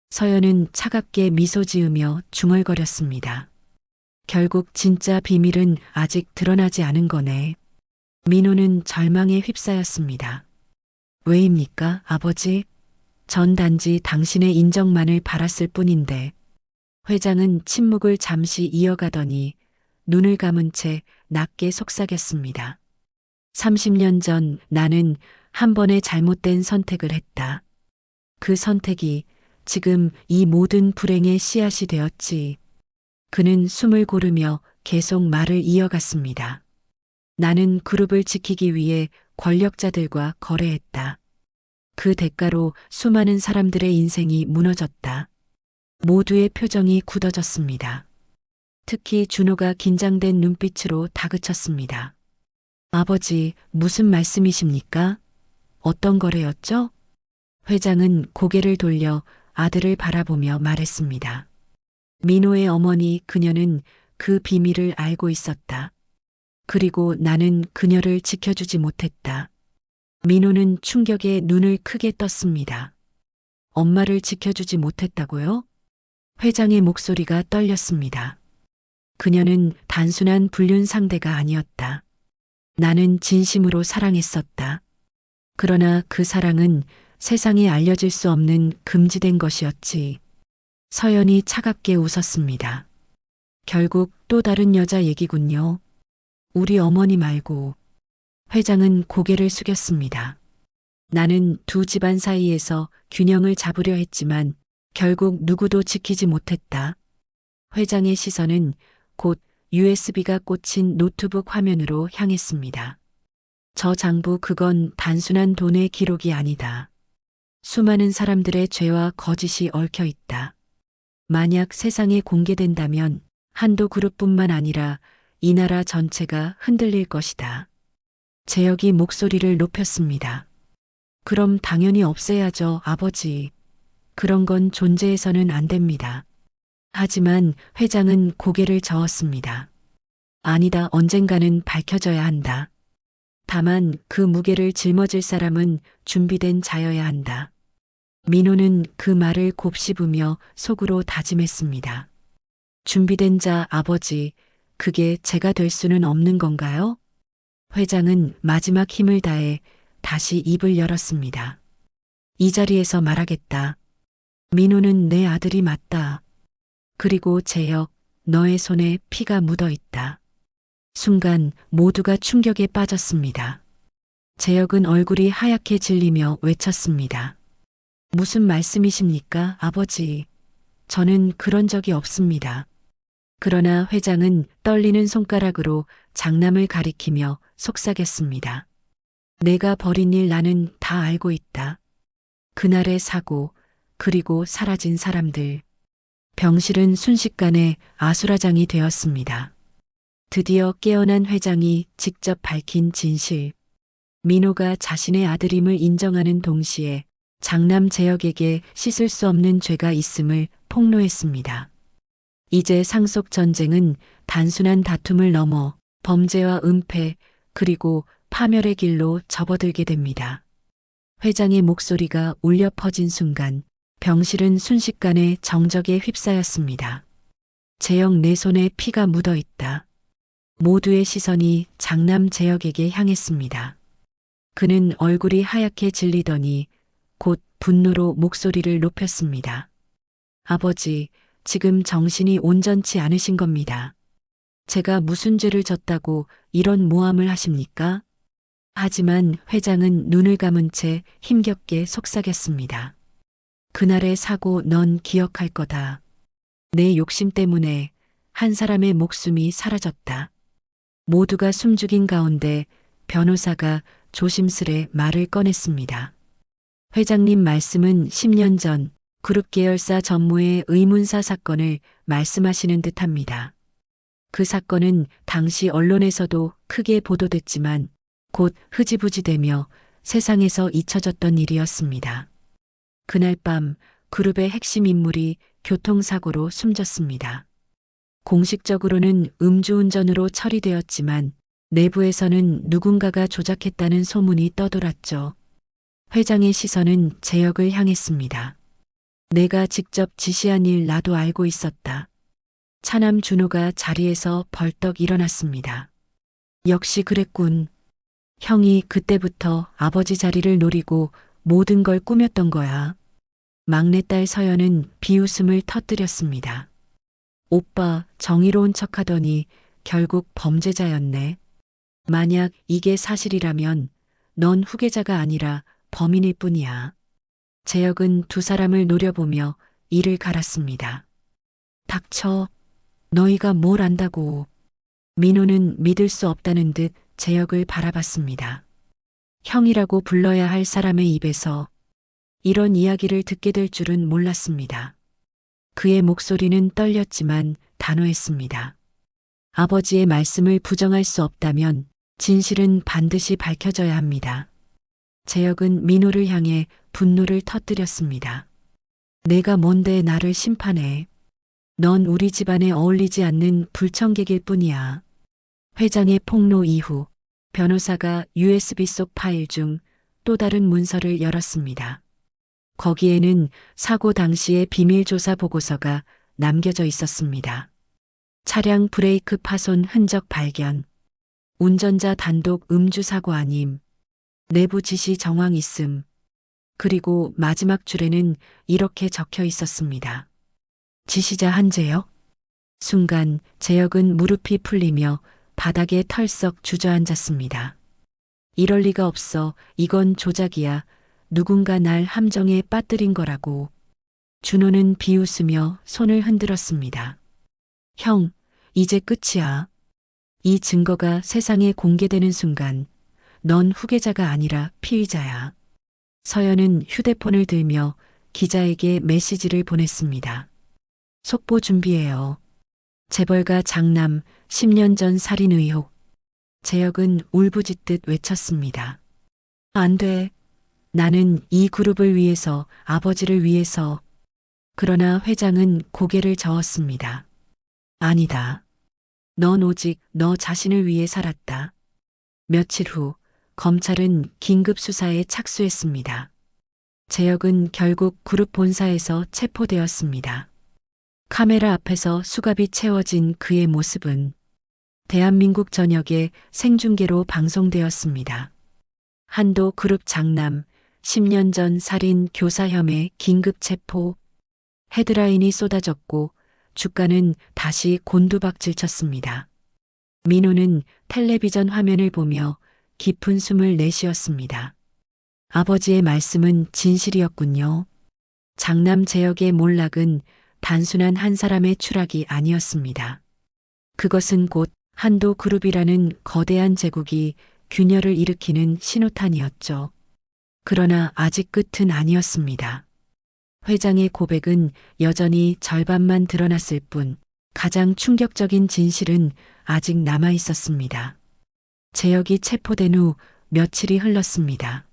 서연은 차갑게 미소 지으며 중얼거렸습니다. 결국 진짜 비밀은 아직 드러나지 않은 거네. 민호는 절망에 휩싸였습니다. 왜입니까, 아버지? 전 단지 당신의 인정만을 바랐을 뿐인데. 회장은 침묵을 잠시 이어가더니 눈을 감은 채 낮게 속삭였습니다. 30년 전 나는 한 번의 잘못된 선택을 했다. 그 선택이 지금 이 모든 불행의 씨앗이 되었지. 그는 숨을 고르며 계속 말을 이어갔습니다. 나는 그룹을 지키기 위해 권력자들과 거래했다. 그 대가로 수많은 사람들의 인생이 무너졌다. 모두의 표정이 굳어졌습니다. 특히 준호가 긴장된 눈빛으로 다그쳤습니다. 아버지, 무슨 말씀이십니까? 어떤 거래였죠? 회장은 고개를 돌려 아들을 바라보며 말했습니다. 민호의 어머니 그녀는 그 비밀을 알고 있었다. 그리고 나는 그녀를 지켜주지 못했다. 민호는 충격에 눈을 크게 떴습니다. 엄마를 지켜주지 못했다고요? 회장의 목소리가 떨렸습니다. 그녀는 단순한 불륜 상대가 아니었다. 나는 진심으로 사랑했었다. 그러나 그 사랑은 세상에 알려질 수 없는 금지된 것이었지. 서연이 차갑게 웃었습니다. 결국 또 다른 여자 얘기군요. 우리 어머니 말고. 회장은 고개를 숙였습니다. 나는 두 집안 사이에서 균형을 잡으려 했지만 결국 누구도 지키지 못했다. 회장의 시선은 곧 USB가 꽂힌 노트북 화면으로 향했습니다. 저 장부 그건 단순한 돈의 기록이 아니다. 수많은 사람들의 죄와 거짓이 얽혀 있다. 만약 세상에 공개된다면 한도 그룹뿐만 아니라 이 나라 전체가 흔들릴 것이다. 재혁이 목소리를 높였습니다. 그럼 당연히 없애야죠, 아버지. 그런 건 존재해서는 안 됩니다. 하지만 회장은 고개를 저었습니다. 아니다, 언젠가는 밝혀져야 한다. 다만 그 무게를 짊어질 사람은 준비된 자여야 한다. 민호는 그 말을 곱씹으며 속으로 다짐했습니다. 준비된 자, 아버지, 그게 제가 될 수는 없는 건가요? 회장은 마지막 힘을 다해 다시 입을 열었습니다. 이 자리에서 말하겠다. 민호는 내 아들이 맞다. 그리고 재혁, 너의 손에 피가 묻어 있다. 순간 모두가 충격에 빠졌습니다. 재혁은 얼굴이 하얗게 질리며 외쳤습니다. 무슨 말씀이십니까, 아버지? 저는 그런 적이 없습니다. 그러나 회장은 떨리는 손가락으로 장남을 가리키며 속삭였습니다. 내가 벌인 일 나는 다 알고 있다. 그날의 사고, 그리고 사라진 사람들. 병실은 순식간에 아수라장이 되었습니다. 드디어 깨어난 회장이 직접 밝힌 진실. 민호가 자신의 아들임을 인정하는 동시에 장남 재혁에게 씻을 수 없는 죄가 있음을 폭로했습니다. 이제 상속 전쟁은 단순한 다툼을 넘어 범죄와 은폐 그리고 파멸의 길로 접어들게 됩니다. 회장의 목소리가 울려 퍼진 순간 병실은 순식간에 정적에 휩싸였습니다. 재혁, 내 손에 피가 묻어 있다. 모두의 시선이 장남 재혁에게 향했습니다. 그는 얼굴이 하얗게 질리더니 곧 분노로 목소리를 높였습니다. 아버지, 지금 정신이 온전치 않으신 겁니다. 제가 무슨 죄를 졌다고 이런 모함을 하십니까? 하지만 회장은 눈을 감은 채 힘겹게 속삭였습니다. 그날의 사고 넌 기억할 거다. 내 욕심 때문에 한 사람의 목숨이 사라졌다. 모두가 숨죽인 가운데 변호사가 조심스레 말을 꺼냈습니다. 회장님 말씀은 10년 전 그룹 계열사 전무의 의문사 사건을 말씀하시는 듯합니다. 그 사건은 당시 언론에서도 크게 보도됐지만 곧 흐지부지되며 세상에서 잊혀졌던 일이었습니다. 그날 밤 그룹의 핵심 인물이 교통사고로 숨졌습니다. 공식적으로는 음주운전으로 처리되었지만 내부에서는 누군가가 조작했다는 소문이 떠돌았죠. 회장의 시선은 재혁을 향했습니다. 내가 직접 지시한 일 나도 알고 있었다. 차남 준호가 자리에서 벌떡 일어났습니다. 역시 그랬군. 형이 그때부터 아버지 자리를 노리고 모든 걸 꾸몄던 거야. 막내딸 서연은 비웃음을 터뜨렸습니다. 오빠, 정의로운 척하더니 결국 범죄자였네. 만약 이게 사실이라면 넌 후계자가 아니라 범인일 뿐이야. 재혁은 두 사람을 노려보며 이를 갈았습니다. 닥쳐. 너희가 뭘 안다고. 민호는 믿을 수 없다는 듯 재혁을 바라봤습니다. 형이라고 불러야 할 사람의 입에서 이런 이야기를 듣게 될 줄은 몰랐습니다. 그의 목소리는 떨렸지만 단호했습니다. 아버지의 말씀을 부정할 수 없다면 진실은 반드시 밝혀져야 합니다. 재혁은 민호를 향해 분노를 터뜨렸습니다. 내가 뭔데 나를 심판해. 넌 우리 집안에 어울리지 않는 불청객일 뿐이야. 회장의 폭로 이후 변호사가 USB 속 파일 중 또 다른 문서를 열었습니다. 거기에는 사고 당시의 비밀 조사 보고서가 남겨져 있었습니다. 차량 브레이크 파손 흔적 발견, 운전자 단독 음주 사고 아님, 내부 지시 정황 있음, 그리고 마지막 줄에는 이렇게 적혀 있었습니다. 지시자 한재혁. 순간 재혁은 무릎이 풀리며 바닥에 털썩 주저앉았습니다. 이럴 리가 없어. 이건 조작이야. 누군가 날 함정에 빠뜨린 거라고. 준호는 비웃으며 손을 흔들었습니다. 형, 이제 끝이야. 이 증거가 세상에 공개되는 순간 넌 후계자가 아니라 피의자야. 서연은 휴대폰을 들며 기자에게 메시지를 보냈습니다. 속보 준비해요. 재벌가 장남 10년 전 살인 의혹. 재혁은 울부짖듯 외쳤습니다. 안 돼. 나는 이 그룹을 위해서, 아버지를 위해서. 그러나 회장은 고개를 저었습니다. 아니다. 넌 오직 너 자신을 위해 살았다. 며칠 후 검찰은 긴급 수사에 착수했습니다. 재혁은 결국 그룹 본사에서 체포되었습니다. 카메라 앞에서 수갑이 채워진 그의 모습은 대한민국 전역에 생중계로 방송되었습니다. 한도 그룹 장남 10년 전 살인 교사 혐의 긴급 체포. 헤드라인이 쏟아졌고 주가는 다시 곤두박질 쳤습니다. 민호는 텔레비전 화면을 보며 깊은 숨을 내쉬었습니다. 아버지의 말씀은 진실이었군요. 장남 재혁의 몰락은 단순한 한 사람의 추락이 아니었습니다. 그것은 곧 한도 그룹이라는 거대한 제국이 균열을 일으키는 신호탄이었죠. 그러나 아직 끝은 아니었습니다. 회장의 고백은 여전히 절반만 드러났을 뿐 가장 충격적인 진실은 아직 남아 있었습니다. 재혁이 체포된 후 며칠이 흘렀습니다.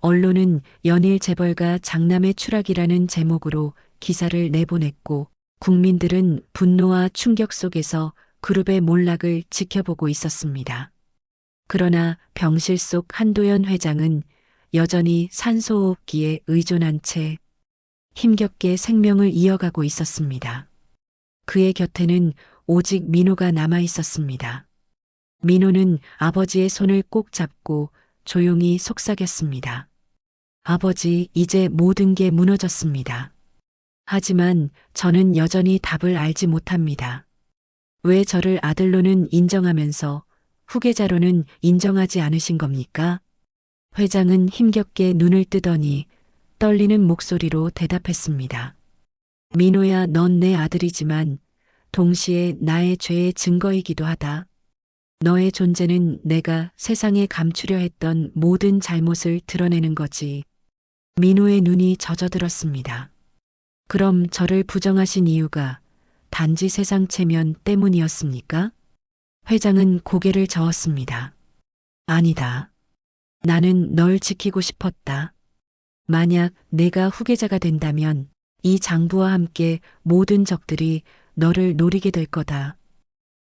언론은 연일 재벌가 장남의 추락이라는 제목으로 기사를 내보냈고 국민들은 분노와 충격 속에서 그룹의 몰락을 지켜보고 있었습니다. 그러나 병실 속 한도연 회장은 여전히 산소호흡기에 의존한 채 힘겹게 생명을 이어가고 있었습니다. 그의 곁에는 오직 민호가 남아 있었습니다. 민호는 아버지의 손을 꼭 잡고 조용히 속삭였습니다. 아버지, 이제 모든 게 무너졌습니다. 하지만 저는 여전히 답을 알지 못합니다. 왜 저를 아들로는 인정하면서 후계자로는 인정하지 않으신 겁니까? 회장은 힘겹게 눈을 뜨더니 떨리는 목소리로 대답했습니다. 민호야, 넌 내 아들이지만 동시에 나의 죄의 증거이기도 하다. 너의 존재는 내가 세상에 감추려 했던 모든 잘못을 드러내는 거지. 민호의 눈이 젖어들었습니다. 그럼 저를 부정하신 이유가 단지 세상 체면 때문이었습니까? 회장은 고개를 저었습니다. 아니다. 나는 널 지키고 싶었다. 만약 내가 후계자가 된다면 이 장부와 함께 모든 적들이 너를 노리게 될 거다.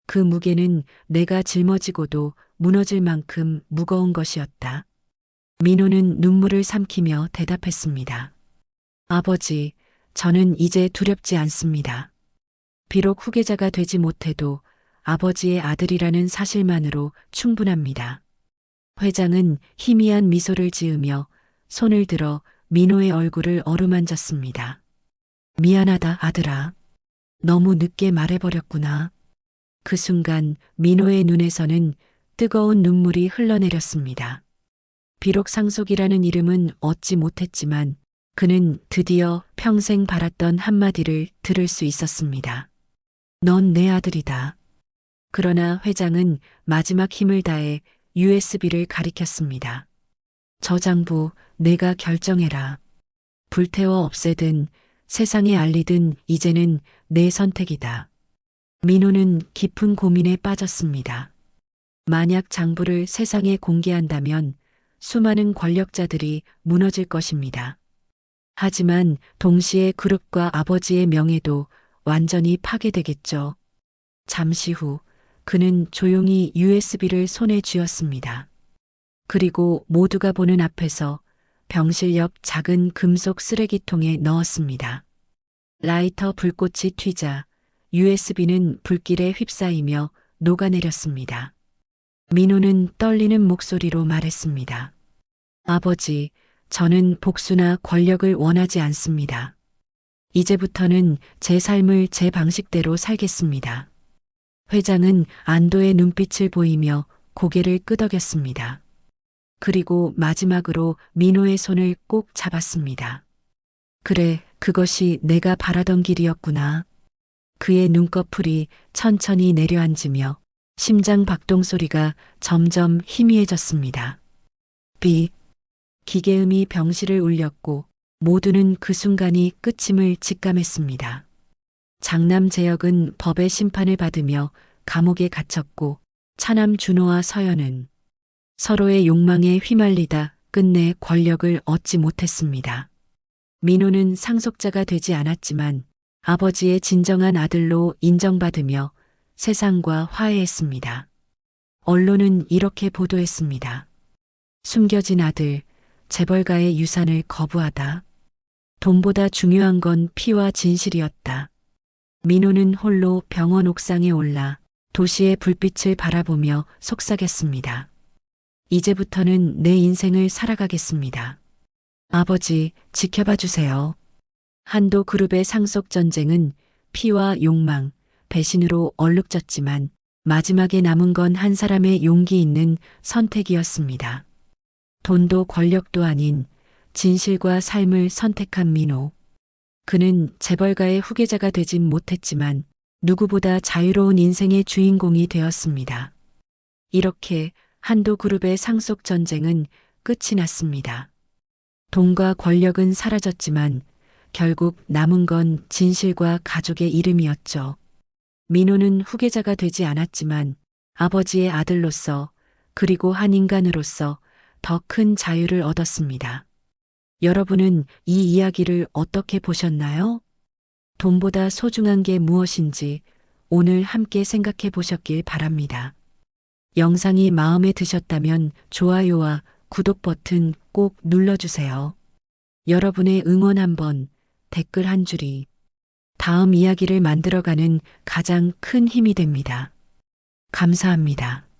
그 무게는 내가 짊어지고도 무너질 만큼 무거운 것이었다. 민호는 눈물을 삼키며 대답했습니다. 아버지, 저는 이제 두렵지 않습니다. 비록 후계자가 되지 못해도 아버지의 아들이라는 사실만으로 충분합니다. 회장은 희미한 미소를 지으며 손을 들어 민호의 얼굴을 어루만졌습니다. 미안하다, 아들아. 너무 늦게 말해버렸구나. 그 순간 민호의 눈에서는 뜨거운 눈물이 흘러내렸습니다. 비록 상속이라는 이름은 얻지 못했지만 그는 드디어 평생 바랐던 한마디를 들을 수 있었습니다. 넌 내 아들이다. 그러나 회장은 마지막 힘을 다해 USB를 가리켰습니다. 저장부 내가 결정해라. 불태워 없애든 세상에 알리든 이제는 내 선택이다. 민호는 깊은 고민에 빠졌습니다. 만약 장부를 세상에 공개한다면 수많은 권력자들이 무너질 것입니다. 하지만 동시에 그룹과 아버지의 명예도 완전히 파괴되겠죠. 잠시 후 그는 조용히 USB를 손에 쥐었습니다. 그리고 모두가 보는 앞에서 병실 옆 작은 금속 쓰레기통에 넣었습니다. 라이터 불꽃이 튀자 USB는 불길에 휩싸이며 녹아내렸습니다. 민호는 떨리는 목소리로 말했습니다. 아버지, 저는 복수나 권력을 원하지 않습니다. 이제부터는 제 삶을 제 방식대로 살겠습니다. 회장은 안도의 눈빛을 보이며 고개를 끄덕였습니다. 그리고 마지막으로 민호의 손을 꼭 잡았습니다. 그래, 그것이 내가 바라던 길이었구나. 그의 눈꺼풀이 천천히 내려앉으며 심장 박동 소리가 점점 희미해졌습니다. 삐. 기계음이 병실을 울렸고 모두는 그 순간이 끝임을 직감했습니다. 장남 재혁은 법의 심판을 받으며 감옥에 갇혔고 차남 준호와 서연은 서로의 욕망에 휘말리다 끝내 권력을 얻지 못했습니다. 민호는 상속자가 되지 않았지만 아버지의 진정한 아들로 인정받으며 세상과 화해했습니다. 언론은 이렇게 보도했습니다. 숨겨진 아들, 재벌가의 유산을 거부하다. 돈보다 중요한 건 피와 진실이었다. 민호는 홀로 병원 옥상에 올라 도시의 불빛을 바라보며 속삭였습니다. 이제부터는 내 인생을 살아가겠습니다. 아버지, 지켜봐 주세요. 한도 그룹의 상속 전쟁은 피와 욕망, 배신으로 얼룩졌지만 마지막에 남은 건 한 사람의 용기 있는 선택이었습니다. 돈도 권력도 아닌 진실과 삶을 선택한 민호. 그는 재벌가의 후계자가 되진 못했지만 누구보다 자유로운 인생의 주인공이 되었습니다. 이렇게 한도 그룹의 상속 전쟁은 끝이 났습니다. 돈과 권력은 사라졌지만 결국 남은 건 진실과 가족의 이름이었죠. 민호는 후계자가 되지 않았지만 아버지의 아들로서 그리고 한 인간으로서 더 큰 자유를 얻었습니다. 여러분은 이 이야기를 어떻게 보셨나요? 돈보다 소중한 게 무엇인지 오늘 함께 생각해 보셨길 바랍니다. 영상이 마음에 드셨다면 좋아요와 구독 버튼 꼭 눌러주세요. 여러분의 응원 한번, 댓글 한 줄이 다음 이야기를 만들어가는 가장 큰 힘이 됩니다. 감사합니다.